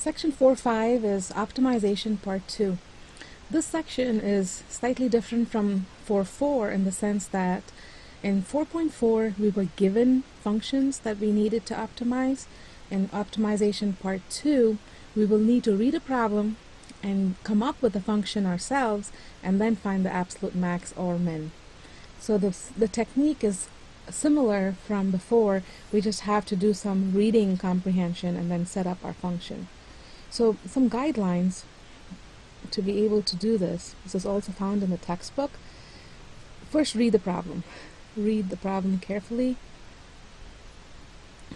Section 4.5 is Optimization Part 2. This section is slightly different from 4.4 in the sense that in 4.4 we were given functions that we needed to optimize. In Optimization Part 2 we will need to read a problem and come up with a function ourselves and then find the absolute max or min. So the technique is similar from before, we just have to do some reading comprehension and then set up our function. So some guidelines to be able to do this. This is also found in the textbook. First, read the problem. Read the problem carefully.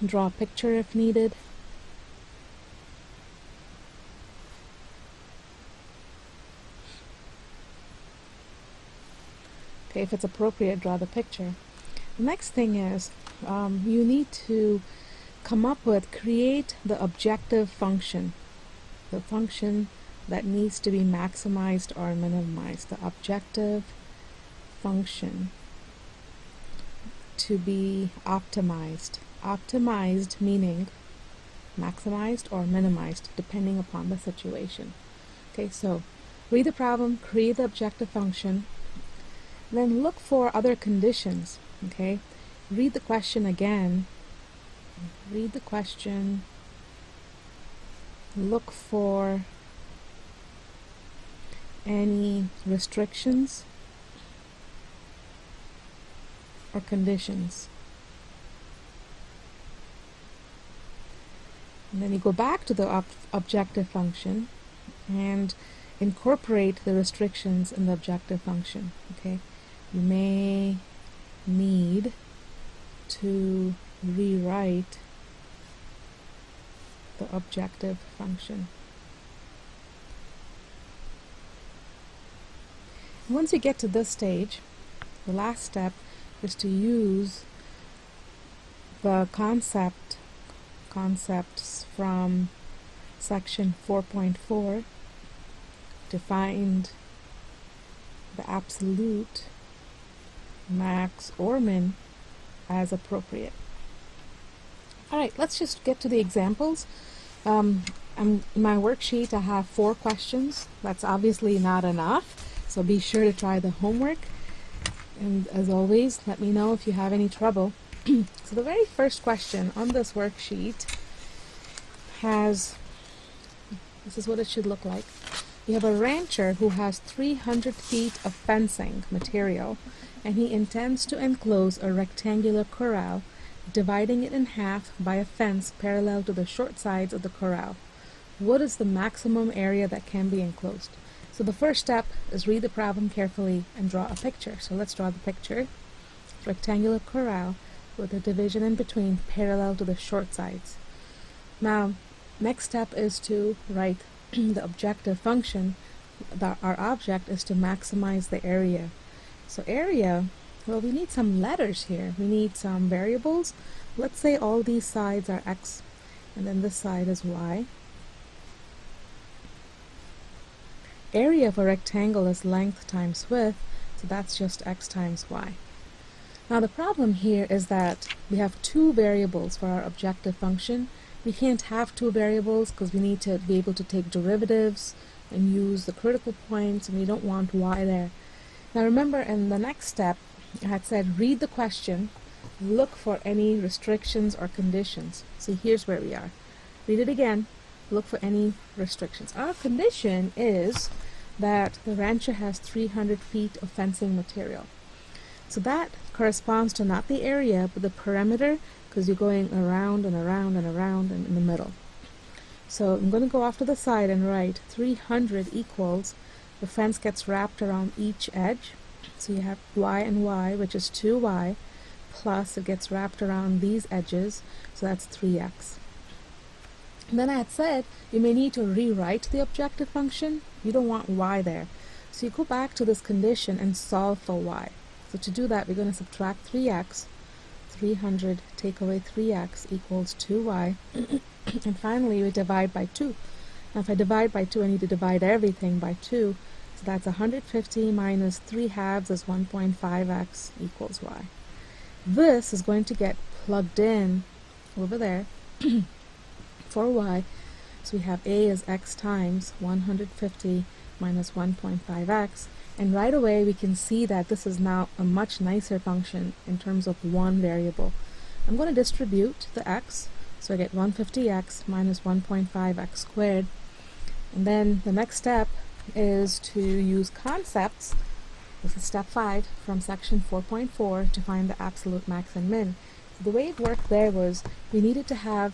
Draw a picture if needed. Okay, if it's appropriate, draw the picture. The next thing is you need to come up with, create the objective function. The function that needs to be maximized or minimized. The objective function to be optimized. Optimized meaning maximized or minimized depending upon the situation. Okay, so read the problem, create the objective function, then look for other conditions. Okay, read the question again. Read the question. Look for any restrictions or conditions. And then you go back to the objective function and incorporate the restrictions in the objective function. Okay, you may need to rewrite the objective function. Once you get to this stage, the last step is to use the concepts from section 4.4 to find the absolute max or min as appropriate. Alright, let's just get to the examples. In my worksheet I have 4 questions. That's obviously not enough, so be sure to try the homework. And as always, let me know if you have any trouble. So the very first question on this worksheet has, this is what it should look like. You have a rancher who has 300 feet of fencing material, and he intends to enclose a rectangular corral, dividing it in half by a fence parallel to the short sides of the corral. What is the maximum area that can be enclosed? So the first step is read the problem carefully and draw a picture. So let's draw the picture. Rectangular corral with a division in between parallel to the short sides. Now, next step is to write the objective function. Our object is to maximize the area. So area, well, we need some letters here. We need some variables. Let's say all these sides are x, and then this side is y. Area of a rectangle is length times width, so that's just x times y. Now the problem here is that we have 2 variables for our objective function. We can't have 2 variables because we need to be able to take derivatives and use the critical points, and we don't want y there. Now remember, in the next step I had said read the question, look for any restrictions or conditions. See, here's where we are. Read it again, look for any restrictions. Our condition is that the rancher has 300 feet of fencing material. So that corresponds to not the area but the perimeter, because you're going around and around and around and in the middle. So I'm going to go off to the side and write 300 equals, the fence gets wrapped around each edge. So you have y and y, which is 2y, plus it gets wrapped around these edges, so that's 3x. And then I had said you may need to rewrite the objective function. You don't want y there. So you go back to this condition and solve for y. So to do that, we're going to subtract 3x. 300 take away 3x equals 2y. And finally we divide by 2. Now if I divide by 2, I need to divide everything by 2. So that's 150 minus 3 halves is 1.5x equals y. This is going to get plugged in over there for y. So we have a is x times 150 minus 1.5x, and right away we can see that this is now a much nicer function in terms of one variable. I'm going to distribute the x, so I get 150x minus 1.5x squared, and then the next step is to use concepts. This is step 5 from section 4.4 to find the absolute max and min. So the way it worked there was we needed to have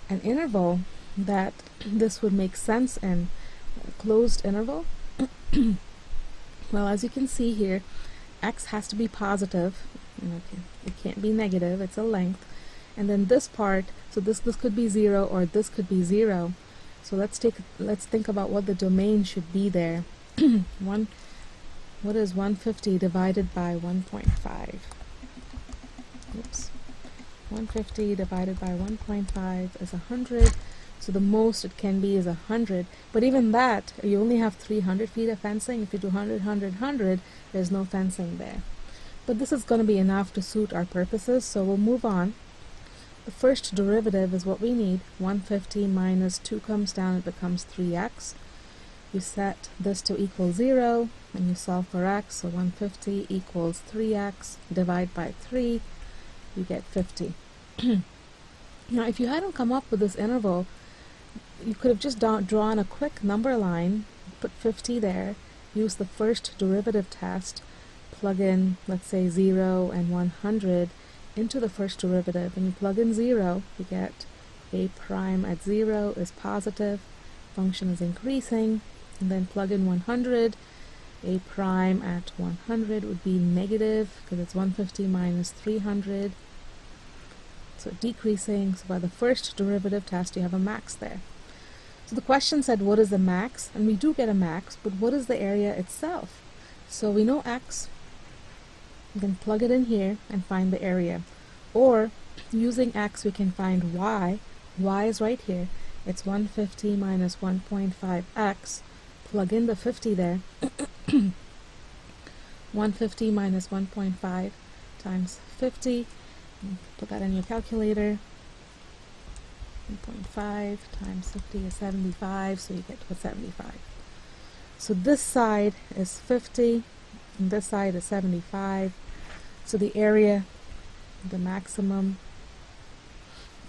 an interval that this would make sense in, a closed interval. Well, as you can see here, x has to be positive. It can't be negative, it's a length. And then this part, so this could be 0 or this could be 0. So let's think about what the domain should be there. What is 150 divided by 1.5? Oops. 150 divided by 1.5 is 100. So the most it can be is 100. But even that, you only have 300 feet of fencing. If you do 100, 100, 100, there's no fencing there. But this is going to be enough to suit our purposes, so we'll move on. The first derivative is what we need. 150 minus 2 comes down, it becomes 3x. You set this to equal 0, and you solve for x, so 150 equals 3x, divide by 3, you get 50. Now, if you hadn't come up with this interval, you could have just drawn a quick number line, put 50 there, use the first derivative test, plug in, let's say, 0 and 100 into the first derivative, and you plug in 0, you get a prime at 0 is positive, function is increasing, and then plug in 100, a prime at 100 would be negative, because it's 150 minus 300, so decreasing. So by the first derivative test you have a max there. So the question said what is the max, and we do get a max, but what is the area itself? So we know x, we can plug it in here and find the area, or using x we can find y. Y is right here, it's 150 minus 1.5x, plug in the 50 there. 150 minus 1.5 times 50, put that in your calculator. 1.5 times 50 is 75, so you get to 75. So this side is 50, and this side is 75. So the area, the maximum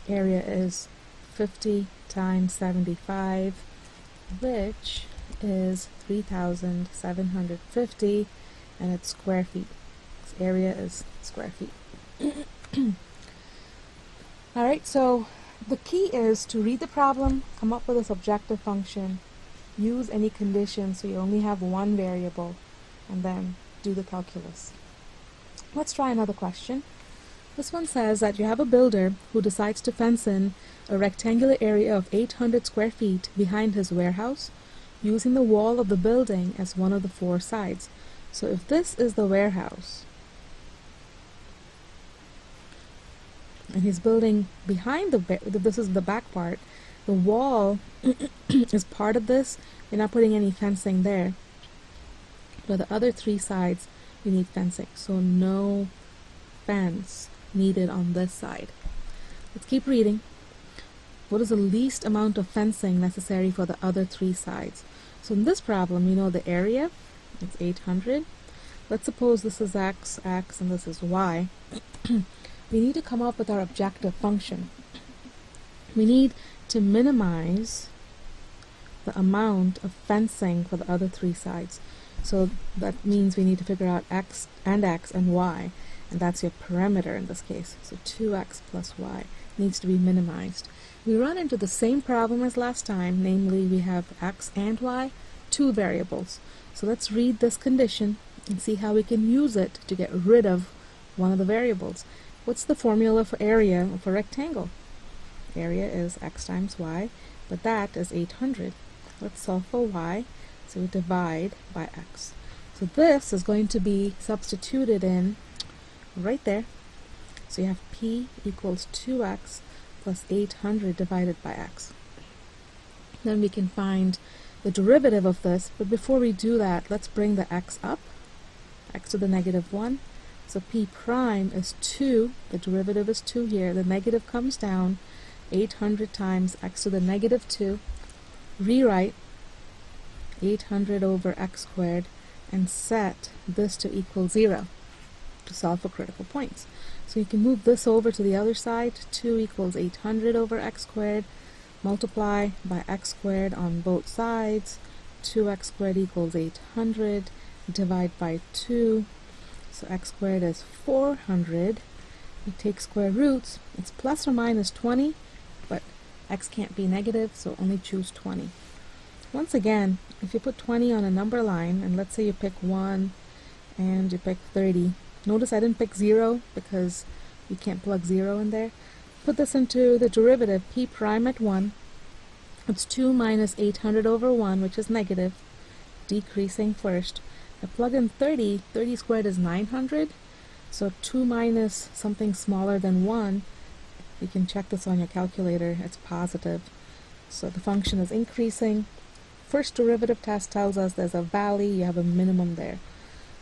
area is 50 times 75, which is 3,750, and it's square feet. This area is square feet. Alright, so the key is to read the problem, come up with a subjective function, use any condition so you only have one variable, and then do the calculus. Let's try another question. This one says that you have a builder who decides to fence in a rectangular area of 800 square feet behind his warehouse, using the wall of the building as one of the 4 sides. So if this is the warehouse, and he's building behind this is the back part, the wall is part of this, you're not putting any fencing there. For the other 3 sides, you need fencing, so no fence needed on this side. Let's keep reading. What is the least amount of fencing necessary for the other 3 sides? So in this problem, you know the area, it's 800. Let's suppose this is x, and this is y. We need to come up with our objective function. We need to minimize the amount of fencing for the other 3 sides. So that means we need to figure out x and y, and that's your perimeter in this case. So 2x plus y needs to be minimized. We run into the same problem as last time, namely we have x and y, 2 variables. So let's read this condition and see how we can use it to get rid of one of the variables. What's the formula for area of a rectangle? Area is x times y, but that is 800. Let's solve for y, so we divide by x. So this is going to be substituted in right there. So you have p equals 2x plus 800 divided by x. Then we can find the derivative of this, but before we do that, let's bring the x up, x to the negative 1. So p prime is 2, the derivative is 2 here, the negative comes down, 800 times x to the negative 2, rewrite 800 over x squared and set this to equal 0 to solve for critical points. So you can move this over to the other side. 2 equals 800 over x squared. Multiply by x squared on both sides. 2x squared equals 800. Divide by 2. So x squared is 400. We take square roots. It's plus or minus 20, but x can't be negative, so only choose 20. Once again, if you put 20 on a number line, and let's say you pick 1 and you pick 30, notice I didn't pick 0 because you can't plug 0 in there. Put this into the derivative. P prime at 1. It's 2 minus 800 over 1, which is negative, decreasing first. I plug in 30. 30 squared is 900. So 2 minus something smaller than 1, you can check this on your calculator, it's positive. So the function is increasing. First derivative test tells us there's a valley, you have a minimum there.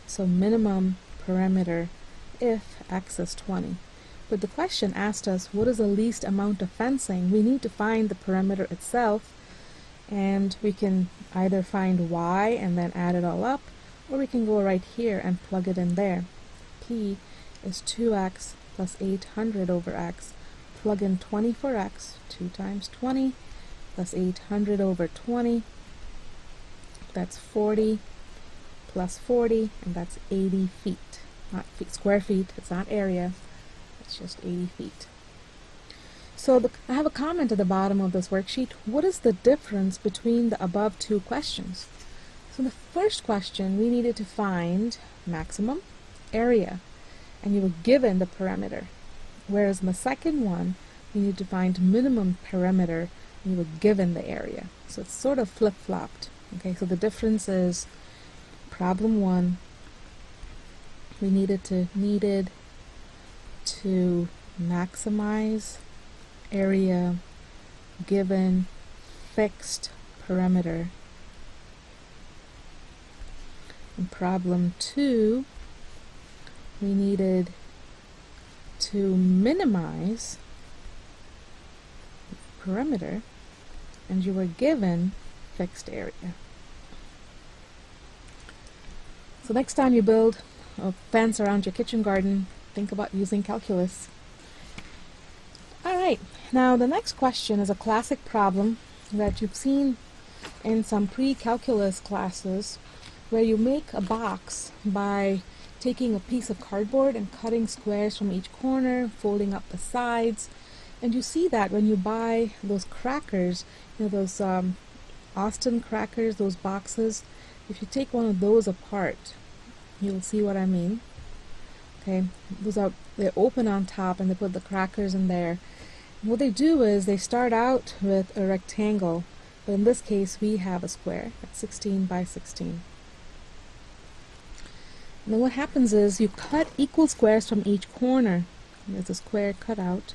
So minimum parameter if x is 20. But the question asked us, what is the least amount of fencing? We need to find the parameter itself, and we can either find y and then add it all up, or we can go right here and plug it in there. P is 2x plus 800 over x. Plug in 20 for x. 2 times 20 plus 800 over 20. That's 40 plus 40, and that's 80 feet. Not square feet, it's not area, it's just 80 feet. So I have a comment at the bottom of this worksheet. What is the difference between the above two questions? So the first question, we needed to find maximum area, and you were given the perimeter. Whereas in the second one, we need to find minimum perimeter, and you were given the area. So it's sort of flip-flopped. Okay, so the difference is problem 1, we needed to maximize area given fixed perimeter. In problem 2, we needed to minimize perimeter, and you were given fixed area. So next time you build a fence around your kitchen garden, think about using calculus. Alright, now the next question is a classic problem that you've seen in some pre-calculus classes, where you make a box by taking a piece of cardboard and cutting squares from each corner, folding up the sides. And you see that when you buy those crackers, you know, those Austin crackers, those boxes. If you take one of those apart, you'll see what I mean. Okay, they're open on top, and they put the crackers in there. And what they do is they start out with a rectangle, but in this case we have a square that's 16 by 16. And then what happens is you cut equal squares from each corner. There's a square cut out,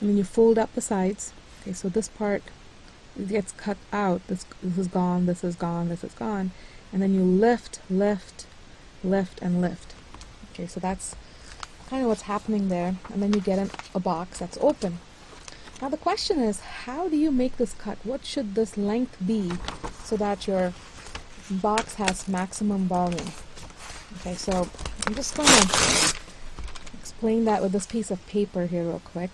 and then you fold up the sides. Okay, so this part gets cut out. This is gone, this is gone, this is gone, and then you lift, lift, lift, and lift. Okay, so that's kind of what's happening there, and then you get a box that's open. Now the question is, how do you make this cut? What should this length be so that your box has maximum volume? Okay, so I'm just going to explain that with this piece of paper here real quick.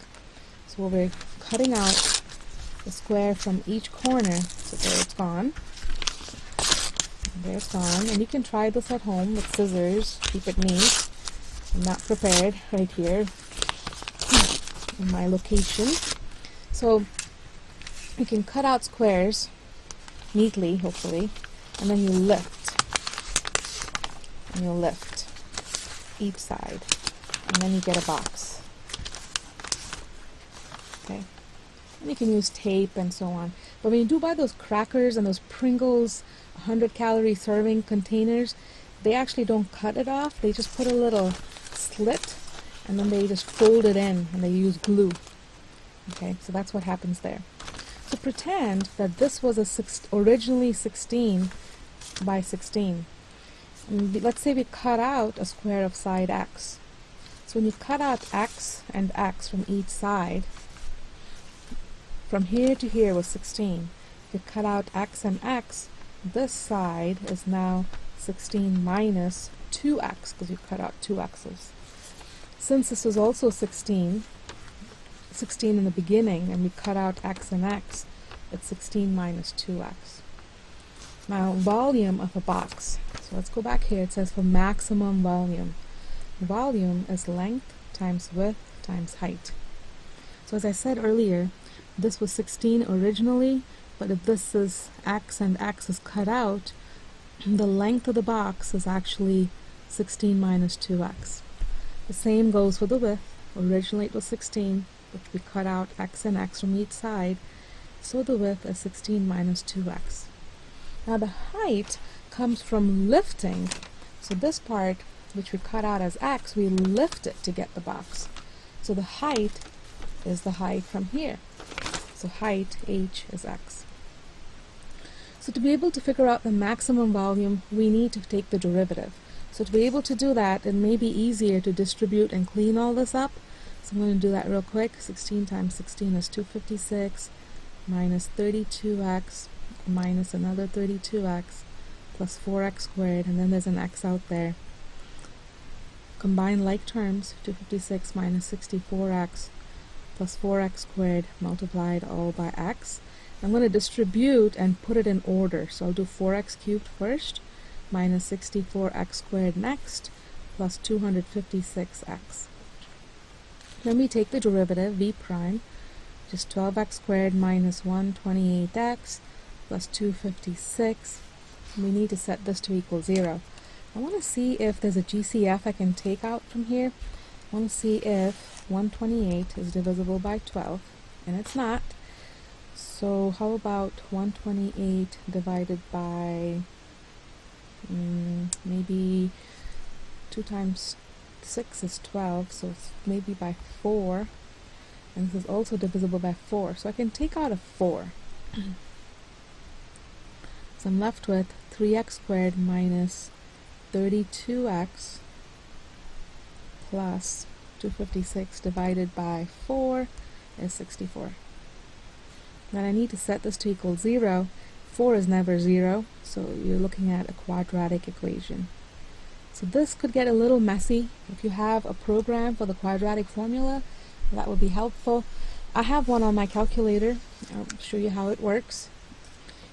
So we're cutting out the square from each corner. So there it's gone. There it's gone. And you can try this at home with scissors. Keep it neat. I'm not prepared right here in my location. So you can cut out squares neatly, hopefully, and then you lift. And you lift each side. And then you get a box. Okay. And you can use tape and so on. But when you do buy those crackers and those Pringles 100-calorie serving containers, they actually don't cut it off. They just put a little slit, and then they just fold it in, and they use glue. Okay, so that's what happens there. So pretend that this was originally 16 by 16. And let's say we cut out a square of side x. So when you cut out x and x from each side, from here to here was 16. If you cut out x and x, this side is now 16 minus 2x, because you cut out 2 x's. Since this was also 16 in the beginning, and we cut out x and x, it's 16 minus 2x. Now, volume of a box. So let's go back here. It says for maximum volume. Volume is length times width times height. So as I said earlier, this was 16 originally, but if this is x and x is cut out, the length of the box is actually 16 minus 2x. The same goes for the width. Originally it was 16, but we cut out x and x from each side, so the width is 16 minus 2x. Now the height comes from lifting. So this part, which we cut out as x, we lift it to get the box. So the height is the height from here. So height, h, is x. So to be able to figure out the maximum volume, we need to take the derivative. So to be able to do that, it may be easier to distribute and clean all this up. So I'm going to do that real quick. 16 times 16 is 256, minus 32x, minus another 32x, plus 4x squared, and then there's an x out there. Combine like terms, 256 minus 64x, plus 4x squared, multiplied all by x. I'm going to distribute and put it in order. So I'll do 4x cubed first, minus 64x squared next, plus 256x. Then we take the derivative, v prime, just 12x squared minus 128x, plus 256. We need to set this to equal 0. I want to see if there's a GCF I can take out from here. I want to see if 128 is divisible by 12, and it's not. So how about 128 divided by maybe 2 times 6 is 12, so it's maybe by 4, and this is also divisible by 4, so I can take out a 4. So I'm left with 3x squared minus 32x plus 256 divided by 4 is 64. Then I need to set this to equal 0. 4 is never 0, so you're looking at a quadratic equation. So this could get a little messy. If you have a program for the quadratic formula, that would be helpful. I have one on my calculator. I'll show you how it works.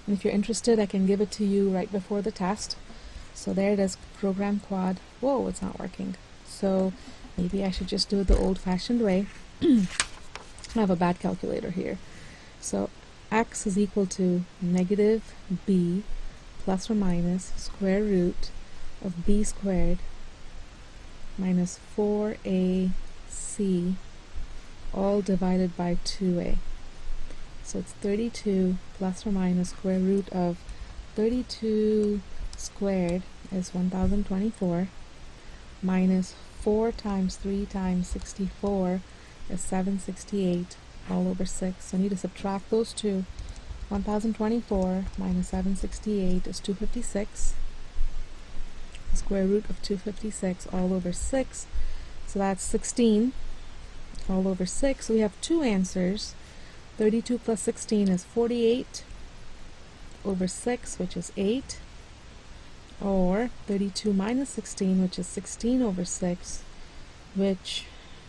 And if you're interested, I can give it to you right before the test. So there it is, program quad. Whoa, it's not working. So maybe I should just do it the old-fashioned way. I have a bad calculator here. So x is equal to negative b plus or minus square root of b squared minus 4ac all divided by 2a. So it's 32 plus or minus square root of 32 squared is 1024 minus 4 times 3 times 64 is 768 all over 6. So I need to subtract those two. 1024 minus 768 is 256. The square root of 256 all over 6. So that's 16 all over 6. So we have two answers. 32 plus 16 is 48 over 6, which is 8. Or 32 minus 16, which is 16 over 6, which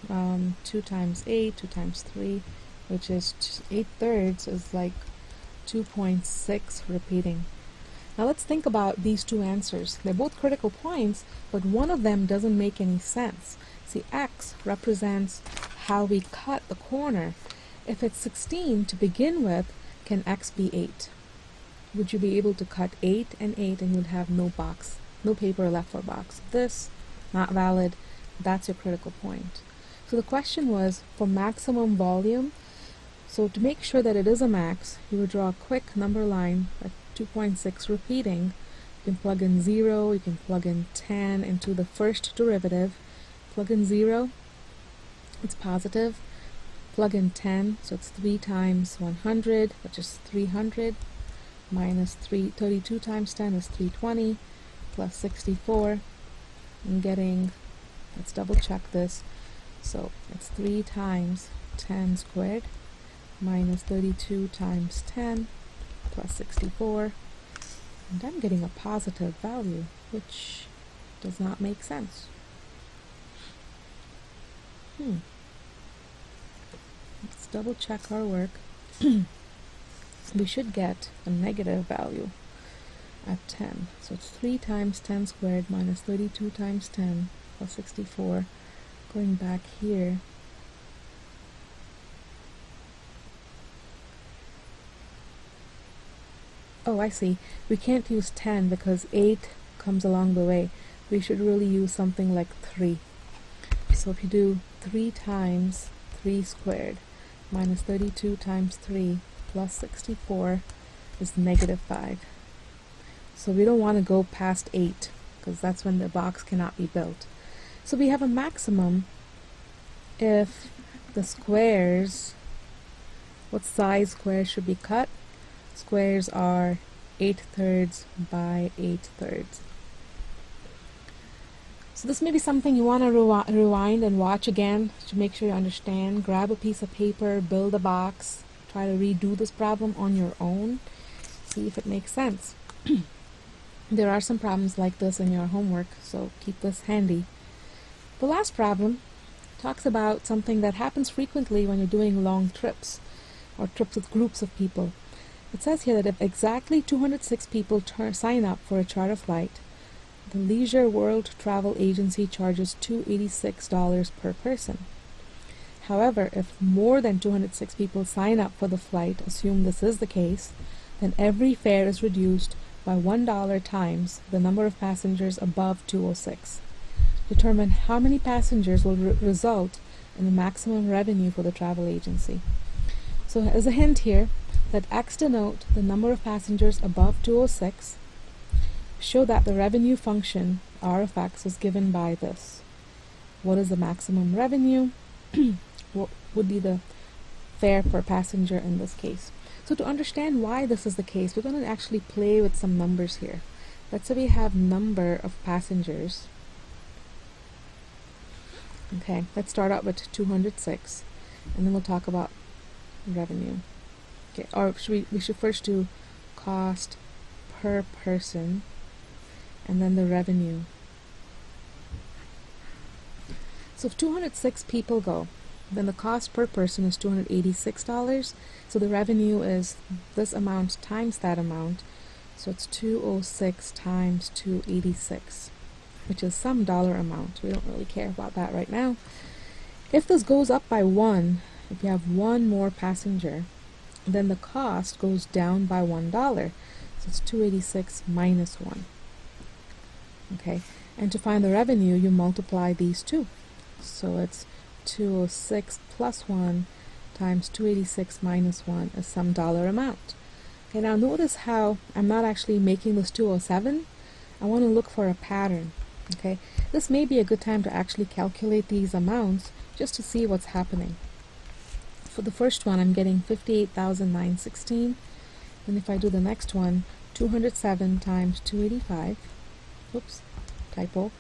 2 times 8, 2 times 3, which is 8/3 is like 2.6 repeating. Now let's think about these two answers. They're both critical points, but one of them doesn't make any sense. See, x represents how we cut the corner. If it's 16 to begin with, can x be 8? Would you be able to cut 8 and 8 and you'd have no box, no paper left for a box? This, not valid. That's your critical point. So the question was for maximum volume. So to make sure that it is a max, you would draw a quick number line at 2.6 repeating. You can plug in 0, you can plug in 10 into the first derivative. Plug in 0, it's positive. Plug in 10, so it's 3 times 100, which is 300. Minus 32 times 10 is 320, plus 64. I'm getting, let's double check this. So it's 3 times 10 squared minus 32 times 10 plus 64, and I'm getting a positive value, which does not make sense. Let's double check our work. We should get a negative value at 10. So it's 3 times 10 squared minus 32 times 10 plus 64. Going back here, oh, I see. We can't use 10 because 8 comes along the way. We should really use something like 3. So if you do 3 times 3 squared minus 32 times 3 plus 64 is negative 5. So we don't want to go past 8 because that's when the box cannot be built. So we have a maximum if the squares, what size squares should be cut? Squares are 8/3 by 8/3. So this may be something you want to rewind and watch again to make sure you understand. Grab a piece of paper, build a box, try to redo this problem on your own, see if it makes sense. There are some problems like this in your homework, so keep this handy. The last problem talks about something that happens frequently when you're doing long trips or trips with groups of people. It says here that if exactly 206 people sign up for a charter flight, the Leisure World Travel Agency charges $286 per person. However, if more than 206 people sign up for the flight, assume this is the case, then every fare is reduced by $1 times the number of passengers above 206. Determine how many passengers will result in the maximum revenue for the travel agency. So as a hint here, let X denote the number of passengers above 206. Show that the revenue function, R of X, is given by this. What is the maximum revenue? What would be the fare per passenger in this case? So to understand why this is the case, we're going to actually play with some numbers here. Let's say we have number of passengers. Okay, let's start out with 206, and then we'll talk about revenue. Okay, or we should first do cost per person, and then the revenue. So if 206 people go, then the cost per person is $286. So the revenue is this amount times that amount. So it's 206 times 286, which is some dollar amount. We don't really care about that right now. If this goes up by 1, if you have one more passenger, then the cost goes down by $1. So it's 286 minus 1. Okay, and to find the revenue, you multiply these two. So it's 206 plus 1 times 286 minus 1 is some dollar amount. Okay, now notice how I'm not actually making this 207. I want to look for a pattern. Okay, this may be a good time to actually calculate these amounts just to see what's happening. For the first one, I'm getting 58,916. And if I do the next one, 207 times 285, oops, typo,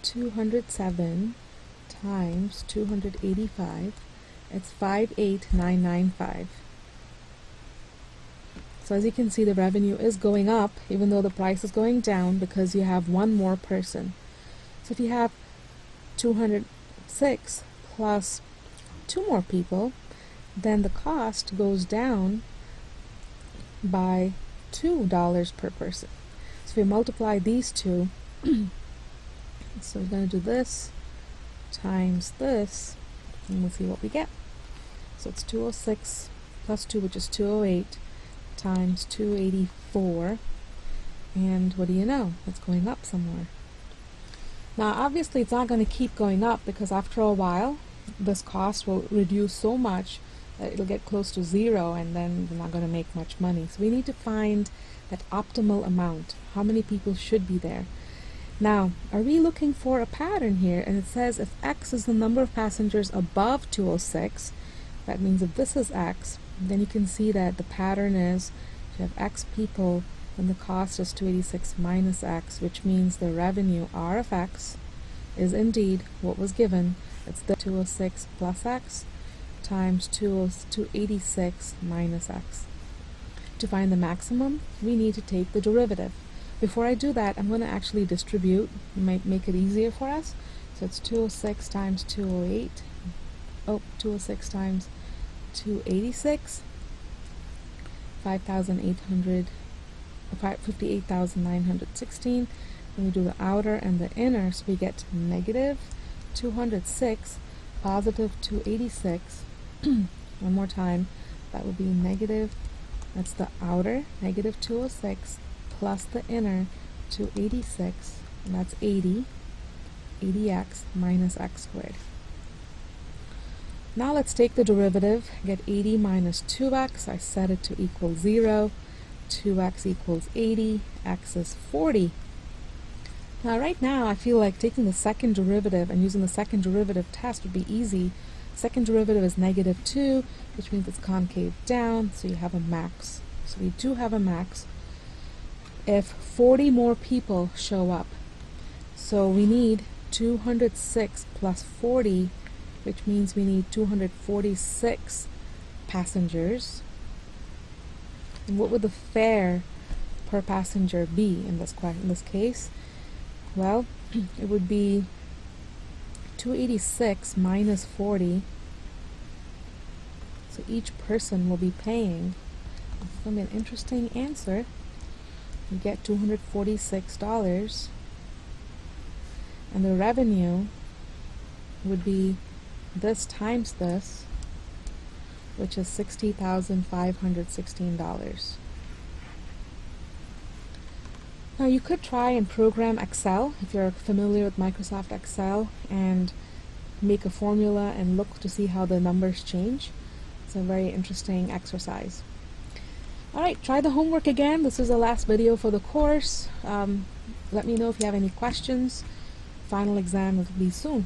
207 times 285, it's 58995. So as you can see, the revenue is going up even though the price is going down because you have one more person. So if you have 206 plus 2 more people, then the cost goes down by $2 per person. So if we multiply these two, so we're going to do this times this, and we'll see what we get. So it's 206 plus 2, which is 208, times 284, and what do you know? It's going up somewhere. Now obviously it's not going to keep going up because after a while this cost will reduce so much that it'll get close to 0, and then we're not going to make much money. So we need to find that optimal amount. How many people should be there? Now, are we looking for a pattern here? And it says if X is the number of passengers above 206, that means if this is X, then you can see that the pattern is if you have X people, then the cost is 286 minus X, which means the revenue, R of X, is indeed what was given. It's the 206 plus X, times 286 minus x. To find the maximum, we need to take the derivative. Before I do that, I'm going to actually distribute, might make it easier for us. So it's 206 times 206 times 286, 58,916. Then we do the outer and the inner, so we get negative 206, positive 286. One more time, that would be negative, that's the outer, negative 206, plus the inner 286, and that's 80x minus x squared. Now let's take the derivative, get 80 minus 2x, I set it to equal 0, 2x equals 80, x is 40. Now right now I feel like taking the second derivative and using the second derivative test would be easy. Second derivative is negative 2, which means it's concave down, so you have a max. So we do have a max if 40 more people show up. So we need 206 plus 40, which means we need 246 passengers. And what would the fare per passenger be in this case? Well, it would be 286 minus 40. So each person will be paying. It's going to be an interesting answer. You get $246. And the revenue would be this times this, which is $60,516. Now you could try and program Excel if you're familiar with Microsoft Excel and make a formula and look to see how the numbers change. It's a very interesting exercise. Alright, try the homework again. This is the last video for the course. Let me know if you have any questions. Final exam will be soon.